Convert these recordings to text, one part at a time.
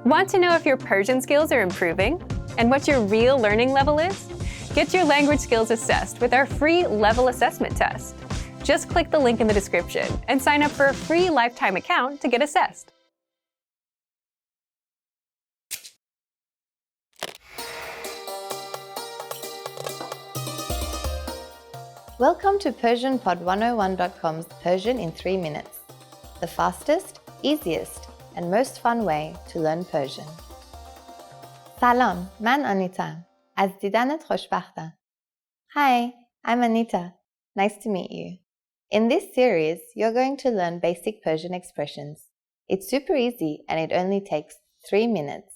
Want to know if your Persian skills are improving and what your real learning level is? Get your language skills assessed with our free level assessment test. Just click the link in the description and sign up for a free lifetime account to get assessed. Welcome to PersianPod101.com's Persian in 3 minutes, the fastest, easiest, and most fun way to learn Persian. سلام، من آنیتام. از دیدنت خوشبختم. Hi, I'm Anita. Nice to meet you. In this series, you're going to learn basic Persian expressions. It's super easy and it only takes 3 minutes.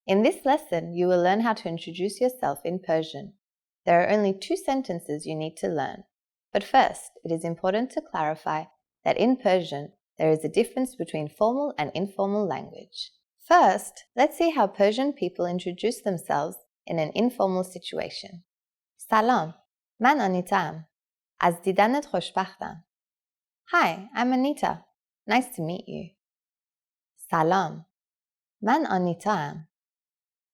In this lesson, you will learn how to introduce yourself in Persian. There are only 2 sentences you need to learn. But first, it is important to clarify that in Persian, there is a difference between formal and informal language. First, let's see how Persian people introduce themselves in an informal situation. Salam, man Anitaam. Az didanet khoshbakhtam. Hi, I'm Anita. Nice to meet you. Salam, man Anitaam.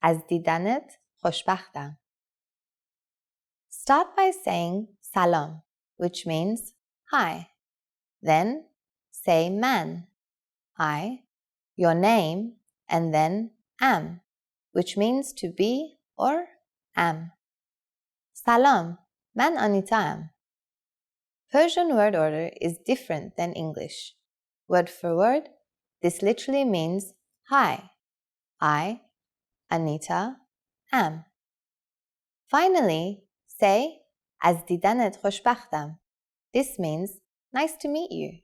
Az didanet khoshbakhtam. Start by saying salam, which means hi. Then say man, I, your name, and then am, which means to be or am. Salam, man Anitaam. Persian word order is different than English. Word for word, this literally means hi, I, Anita, am. Finally, say az didanet khoshbakhtam. This means nice to meet you.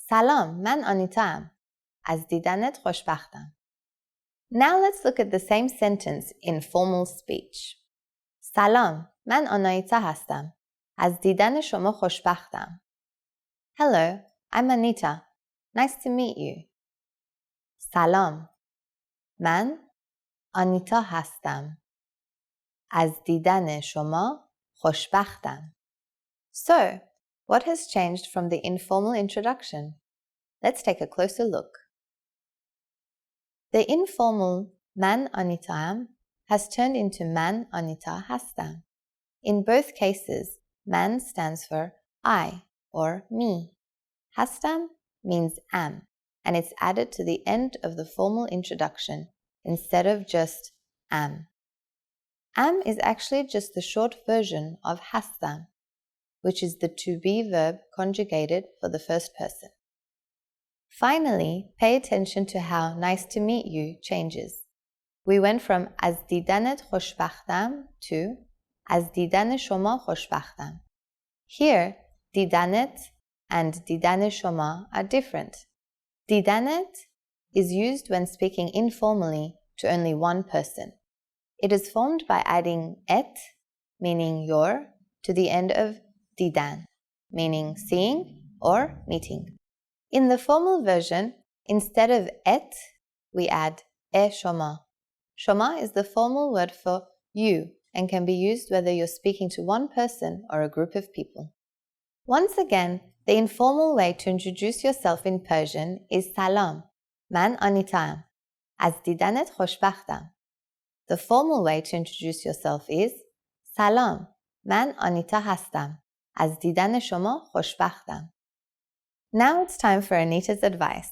Salam, man Anitaam. Az didanet khoshbakhtam. Now let's look at the same sentence in formal speech. Salam, man Anita hastam. Az didan shoma khoshbakhtam. Hello, I'm Anita. Nice to meet you. Salam, man Anita hastam. Az didan shoma khoshbakhtam. So, what has changed from the informal introduction? Let's take a closer look. The informal man Anitaam has turned into man Anita hastam. In both cases, man stands for I or me. Hastam means am, and it's added to the end of the formal introduction instead of just am. Am is actually just the short version of hastam, which is the to be verb conjugated for the first person. Finally, pay attention to how nice to meet you changes. We went from az didanet khoshbakhtam to az didan shoma khoshbakhtam. Here, didanet and didan shoma are different. Didanet is used when speaking informally to only one person. It is formed by adding et, meaning your, to the end of didan, meaning seeing or meeting. In the formal version, instead of et, we add e shoma. Shoma is the formal word for you and can be used whether you're speaking to one person or a group of people. Once again, the informal way to introduce yourself in Persian is salam, man Anitaam. Az didanet khoshbakhtam. The formal way to introduce yourself is salam, man Anita hastam. Az didan shoma khoshbakhtam. Now it's time for Anita's advice.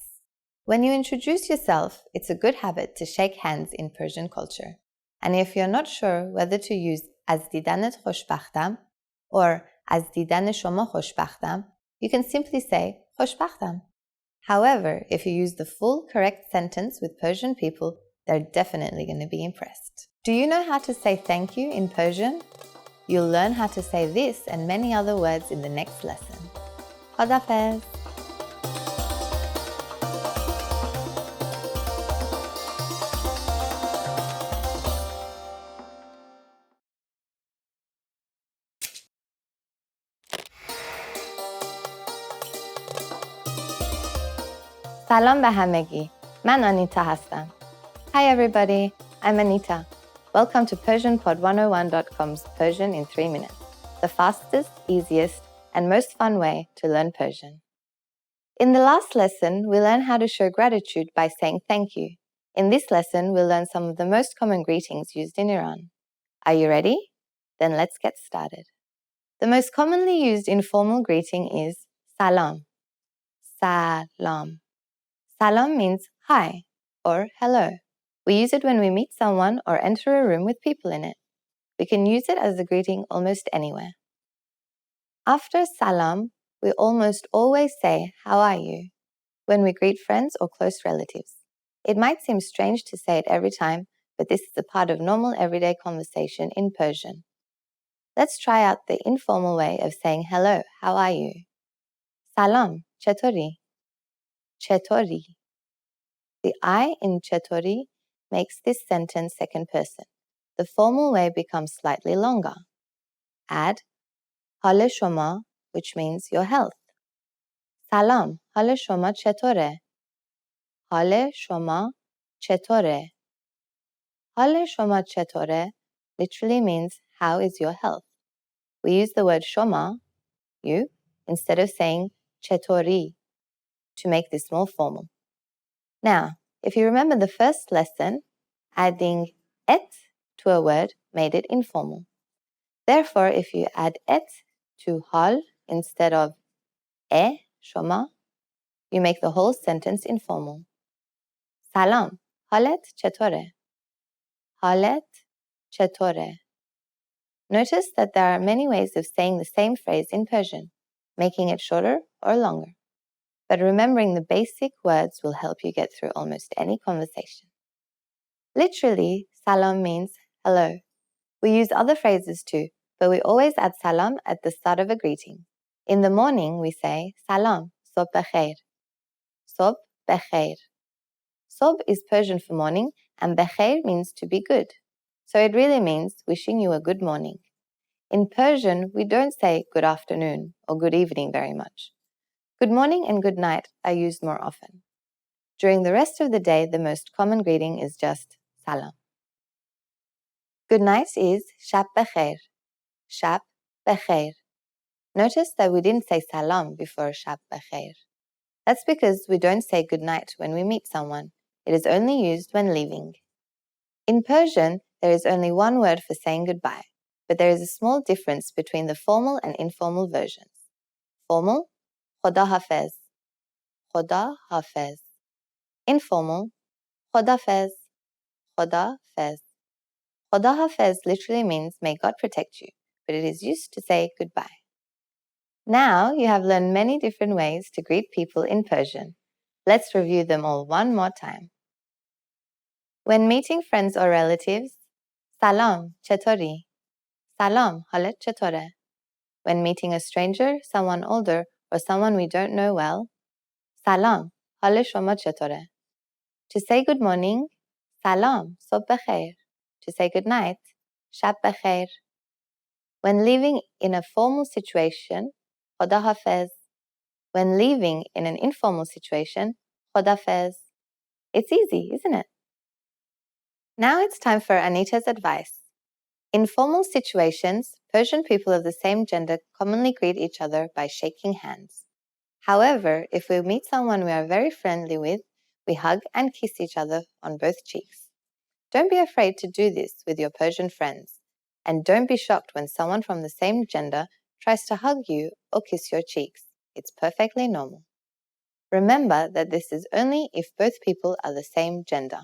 When you introduce yourself, it's a good habit to shake hands in Persian culture. And if you're not sure whether to use az didanet khoshbakhtam or az didan shoma khoshbakhtam, you can simply say khoshbakhtam. However, if you use the full correct sentence with Persian people, they're definitely going to be impressed. Do you know how to say thank you in Persian? You'll learn how to say this and many other words in the next lesson. Khadafez. سلام به همگی. من آنیتا هستم. Hi everybody, I'm Anita. Welcome to PersianPod101.com's Persian in 3 minutes, the fastest, easiest, and most fun way to learn Persian. In the last lesson, we learned how to show gratitude by saying thank you. In this lesson, we'll learn some of the most common greetings used in Iran. Are you ready? Then let's get started. The most commonly used informal greeting is salam. Salam. Salam means hi or hello. We use it when we meet someone or enter a room with people in it. We can use it as a greeting almost anywhere. After salam, we almost always say, how are you? When we greet friends or close relatives. It might seem strange to say it every time, but this is a part of normal everyday conversation in Persian. Let's try out the informal way of saying hello, how are you? Salam, chetori. Chetori. The I in chetori makes this sentence second person. The formal way becomes slightly longer. Add hale shoma, which means your health. Salam, hale shoma chetore. Hale shoma chetore. Hale shoma chetore literally means how is your health. We use the word shoma, you, instead of saying chetori to make this more formal. Now, if you remember the first lesson, adding et to a word made it informal. Therefore, if you add et to hal instead of shoma, you make the whole sentence informal. Salam, halet chetore. Halet chetore. Notice that there are many ways of saying the same phrase in Persian, making it shorter or longer. But remembering the basic words will help you get through almost any conversation. Literally, salam means hello. We use other phrases too, but we always add salam at the start of a greeting. In the morning, we say salam, sob bekhair. Sob bekhair. Sob is Persian for morning, and bekhair means to be good. So it really means wishing you a good morning. In Persian, we don't say good afternoon or good evening very much. Good morning and good night are used more often. During the rest of the day, the most common greeting is just salam. Good night is shab bekhair. Shab bekhair. Notice that we didn't say salam before shab bekhair. That's because we don't say good night when we meet someone. It is only used when leaving. In Persian, there is only one word for saying goodbye, but there is a small difference between the formal and informal versions. Formal, khoda hafez. Khoda hafez. Informal, khoda fez. Khoda fez. Khoda hafez literally means may God protect you, but it is used to say goodbye. Now you have learned many different ways to greet people in Persian. Let's review them all one more time. When meeting friends or relatives, salam, chetori. Salam, halet chetore. When meeting a stranger, someone older, or someone we don't know well, salam, hale shoma chetore. To say good morning, salam, sob bekhair. To say good night, shab bekhair. When living in a formal situation, khoda hafez. When leaving in an informal situation, khoda fez. It's easy, isn't it? Now it's time for Anita's advice. In formal situations, Persian people of the same gender commonly greet each other by shaking hands. However, if we meet someone we are very friendly with, we hug and kiss each other on both cheeks. Don't be afraid to do this with your Persian friends, and don't be shocked when someone from the same gender tries to hug you or kiss your cheeks. It's perfectly normal. Remember that this is only if both people are the same gender.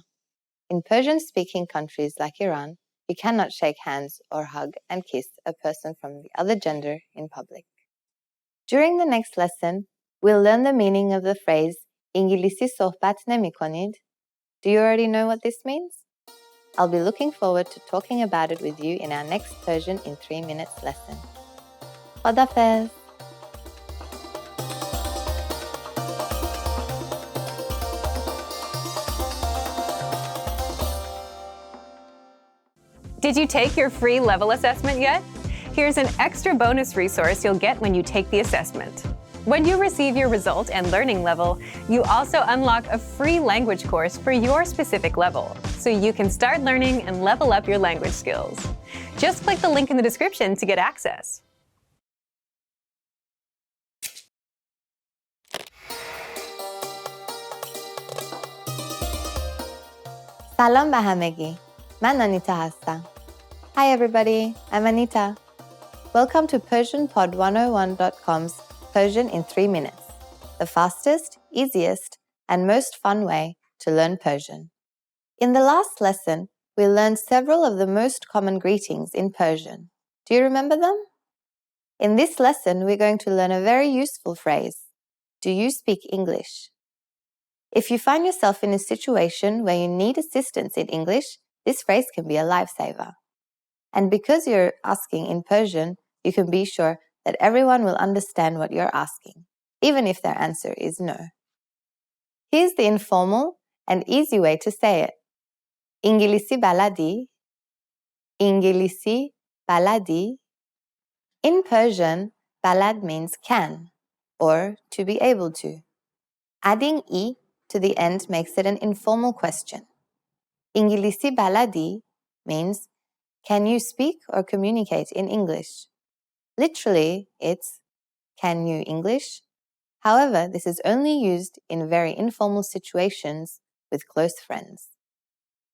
In Persian-speaking countries like Iran, you cannot shake hands or hug and kiss a person from the other gender in public. During the next lesson, we'll learn the meaning of the phrase İngilizce sohbet nemikonid. Do you already know what this means? I'll be looking forward to talking about it with you in our next Persian in 3 minutes lesson. Khodafez! Did you take your free level assessment yet? Here's an extra bonus resource you'll get when you take the assessment. When you receive your result and learning level, you also unlock a free language course for your specific level, so you can start learning and level up your language skills. Just click the link in the description to get access. سلام به همگی. من آنیتا هستم. Hi everybody, I'm Anita. Welcome to PersianPod101.com's Persian in 3 minutes, the fastest, easiest, and most fun way to learn Persian. In the last lesson, we learned several of the most common greetings in Persian. Do you remember them? In this lesson, we're going to learn a very useful phrase. Do you speak English? If you find yourself in a situation where you need assistance in English, this phrase can be a lifesaver. And because you're asking in Persian, you can be sure that everyone will understand what you're asking, even if their answer is no. Here's the informal and easy way to say it. İngilisi baladi, İngilisi baladi. In Persian, balad means can, or to be able to. Adding "i" to the end makes it an informal question. İngilisi baladi means, can you speak or communicate in English? Literally, it's, can you English? However, this is only used in very informal situations with close friends.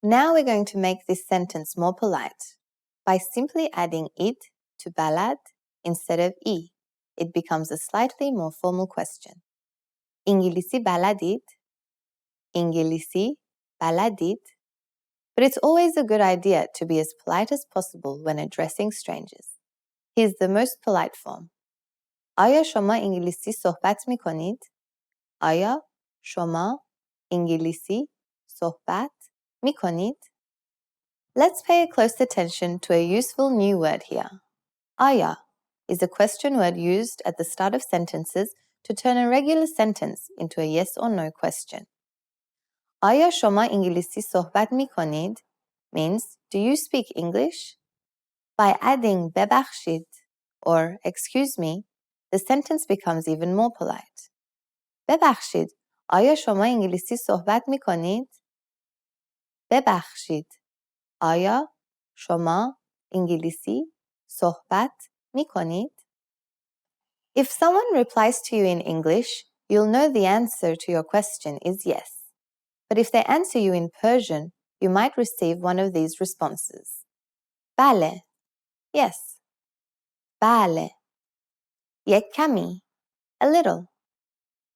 Now we're going to make this sentence more polite by simply adding "id" to balad instead of "i." It becomes a slightly more formal question. İngilisi baladid, İngilisi baladid. But it's always a good idea to be as polite as possible when addressing strangers. Here's the most polite form. آیا شما انگلیسی صحبت می کنید؟ آیا شما انگلیسی صحبت می کنید؟ Let's pay close attention to a useful new word here. آیا is a question word used at the start of sentences to turn a regular sentence into a yes or no question. آیا شما انگلیسی صحبت می کنید means, do you speak English? By adding ببخشید or excuse me, the sentence becomes even more polite. ببخشید، آیا شما انگلیسی صحبت می کنید؟ ببخشید، آیا شما انگلیسی صحبت می کنید؟ If someone replies to you in English, you'll know the answer to your question is yes. But if they answer you in Persian, you might receive one of these responses. بله, yes. بله. یک کمی, a little.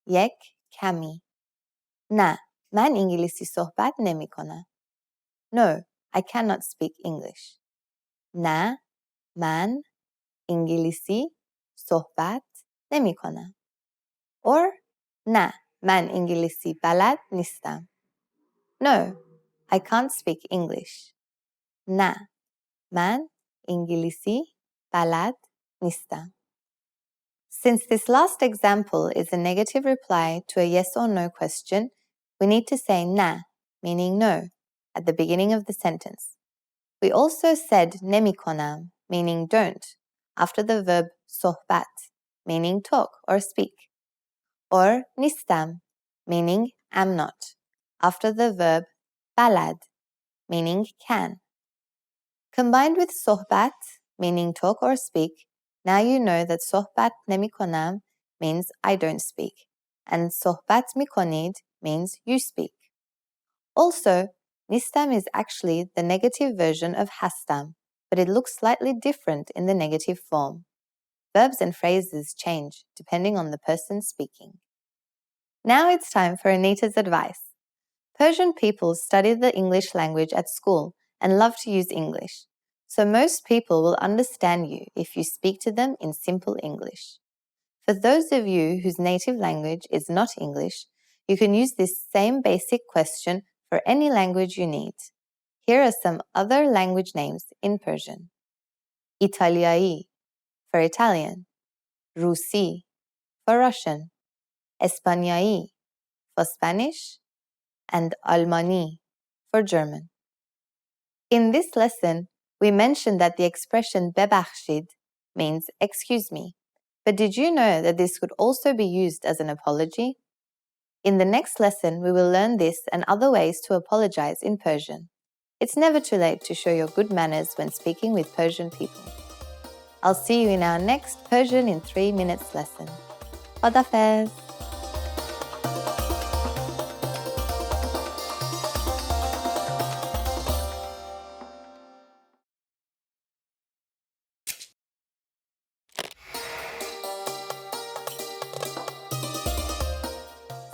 یک کمی. نه, من انگلیسی صحبت نمی کنم. No, I cannot speak English. نه, من انگلیسی صحبت نمی کنم. Or نه, من انگلیسی بلد نیستم. No, I can't speak English. نه, من انگلیسی بلد نیستم. Since this last example is a negative reply to a yes or no question, we need to say نه, meaning no, at the beginning of the sentence. We also said نمی کنم, meaning don't, after the verb صحبت, meaning talk or speak. Or نیستم, meaning am not, after the verb بلد, meaning can. Combined with صحبت, meaning talk or speak, now you know that صحبت نمی کنم means I don't speak, and صحبت می کنید means you speak. Also, نیستم is actually the negative version of هستم, but it looks slightly different in the negative form. Verbs and phrases change depending on the person speaking. Now it's time for Anita's advice. Persian people study the English language at school and love to use English, so most people will understand you if you speak to them in simple English. For those of you whose native language is not English, you can use this same basic question for any language you need. Here are some other language names in Persian. İtalyai for Italian, Rusi for Russian, Espanjai for Spanish, and Almani for German. In this lesson, we mentioned that the expression ببخشید means excuse me, but did you know that this could also be used as an apology? In the next lesson, we will learn this and other ways to apologize in Persian. It's never too late to show your good manners when speaking with Persian people. I'll see you in our next Persian in 3 minutes lesson. Khadafez!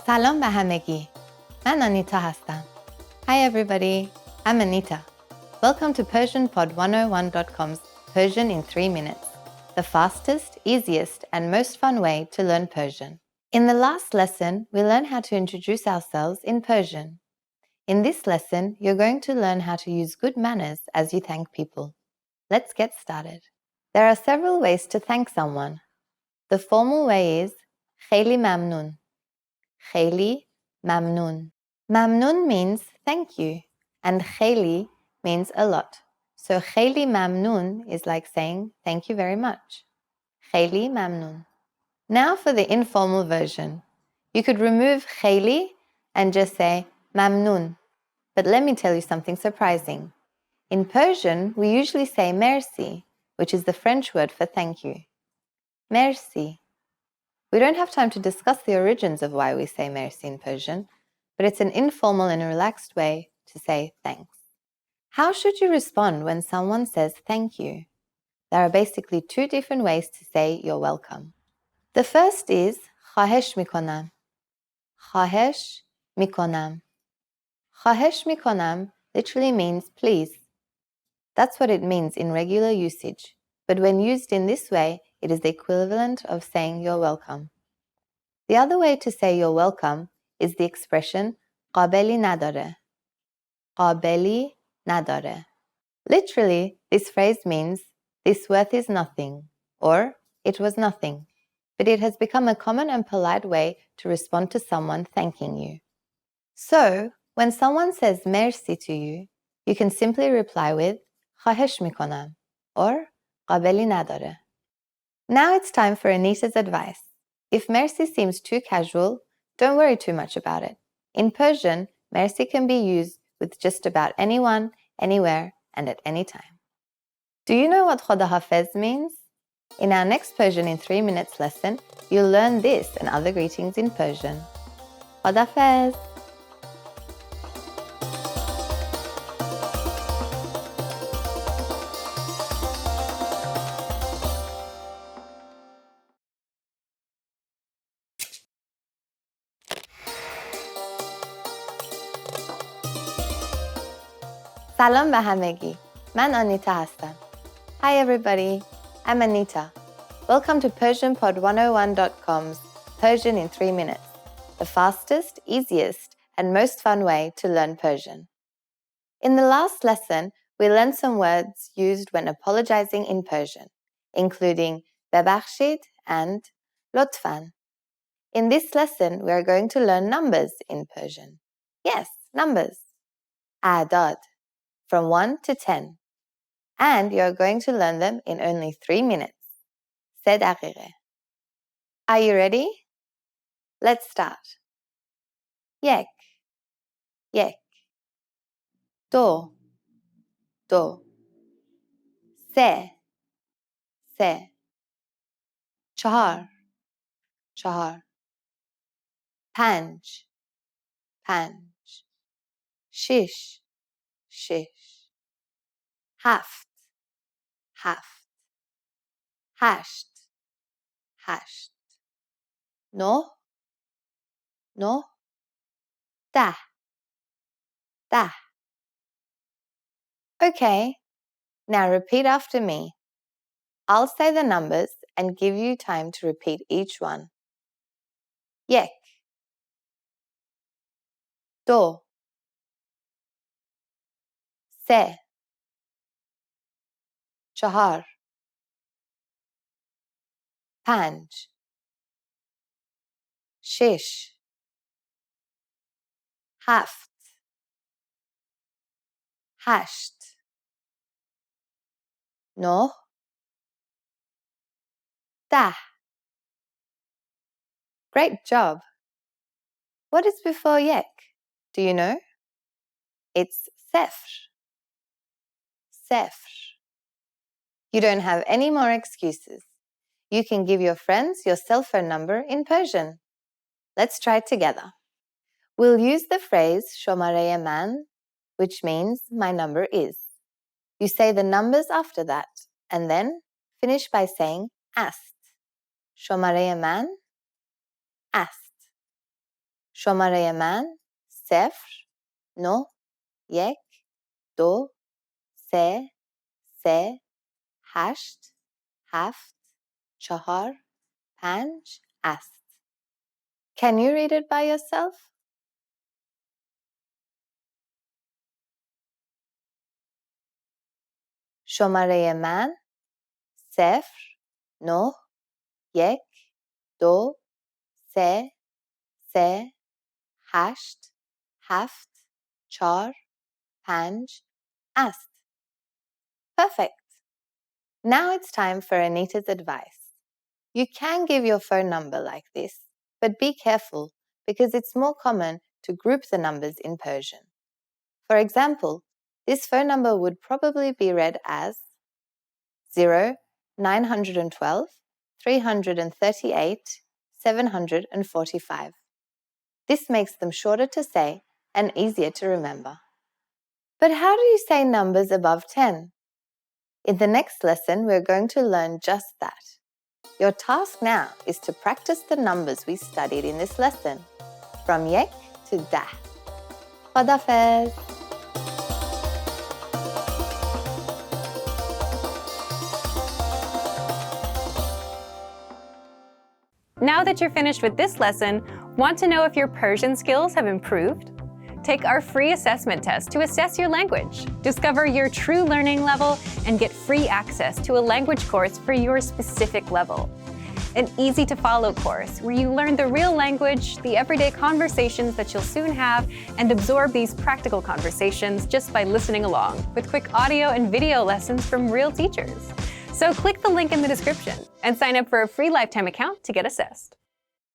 سلام به همگی. من آنیتا هستم. Hi everybody, I'm Anita. Welcome to PersianPod101.com's Persian in 3 minutes, the fastest, easiest, and most fun way to learn Persian. In the last lesson, we learned how to introduce ourselves in Persian. In this lesson, you're going to learn how to use good manners as you thank people. Let's get started. There are several ways to thank someone. The formal way is خیلی ممنون. خیلی ممنون. Mamnun means thank you, and خیلی means a lot. So خیلی ممنون is like saying thank you very much. خیلی ممنون. Now for the informal version. You could remove خیلی and just say ممنون. But let me tell you something surprising. In Persian, we usually say merci, which is the French word for thank you. Merci. We don't have time to discuss the origins of why we say merci in Persian, but it's an informal and relaxed way to say thanks. How should you respond when someone says thank you? There are basically 2 different ways to say you're welcome. The first is خواهش میکنم. خواهش میکنم. خواهش میکنم literally means please. That's what it means in regular usage, but when used in this way, it is the equivalent of saying you're welcome. The other way to say you're welcome is the expression قابلی نداره. قابلی نداره. Literally, this phrase means this worth is nothing or it was nothing, but it has become a common and polite way to respond to someone thanking you. So, when someone says merci to you, you can simply reply with خواهش میکنم or قابلی نداره. Now it's time for Anita's advice. If merci seems too casual, don't worry too much about it. In Persian, merci can be used with just about anyone, anywhere, and at any time. Do you know what Khoda Hafez means? In our next Persian in 3 minutes lesson, you'll learn this and other greetings in Persian. Khoda Hafez! سلام به همگی. من آنیتا هستم. Hi everybody, I'm Anita. Welcome to PersianPod101.com's Persian in 3 minutes, the fastest, easiest, and most fun way to learn Persian. In the last lesson, we learned some words used when apologizing in Persian, including ببخشید and لطفاً. In this lesson, we are going to learn numbers in Persian. Yes, numbers. أعداد. From 1 to 10. And you're going to learn them in only 3 minutes. 3 دقیقه. Are you ready? Let's start. یک. یک. دو. دو. سه. سه. چهار. چهار. پنج. پنج. شش. شش. هفت. هفت. هشت. هشت. نه. نه. ده. ده. Okay, now repeat after me. I'll say the numbers and give you time to repeat each one. یک. دو. سه. چهار. پنج. شش. هفت. هشت. نه. ده. Great job. What is before yek? Do you know? It's صفر. صفر. You don't have any more excuses. You can give your friends your cell phone number in Persian. Let's try it together. We'll use the phrase شماره من, which means my number is. You say the numbers after that, and then finish by saying است. شماره من است. شماره من 0 9 1 2 3 3 8 7 4 5 است. Can you read it by yourself? شماره من 0 9 1 2 3 3 8 7 4 5 است. Perfect. Now it's time for Anita's advice. You can give your phone number like this, but be careful because it's more common to group the numbers in Persian. For example, this phone number would probably be read as 0 912 338 745. This makes them shorter to say and easier to remember. But how do you say numbers above 10? In the next lesson, we're going to learn just that. Your task now is to practice the numbers we studied in this lesson, from yek to dah. Khadafez. Now that you're finished with this lesson, want to know if your Persian skills have improved? Take our free assessment test to assess your language, discover your true learning level, and get free access to a language course for your specific level. An easy-to-follow course where you learn the real language, the everyday conversations that you'll soon have, and absorb these practical conversations just by listening along, with quick audio and video lessons from real teachers. So click the link in the description and sign up for a free lifetime account to get assessed.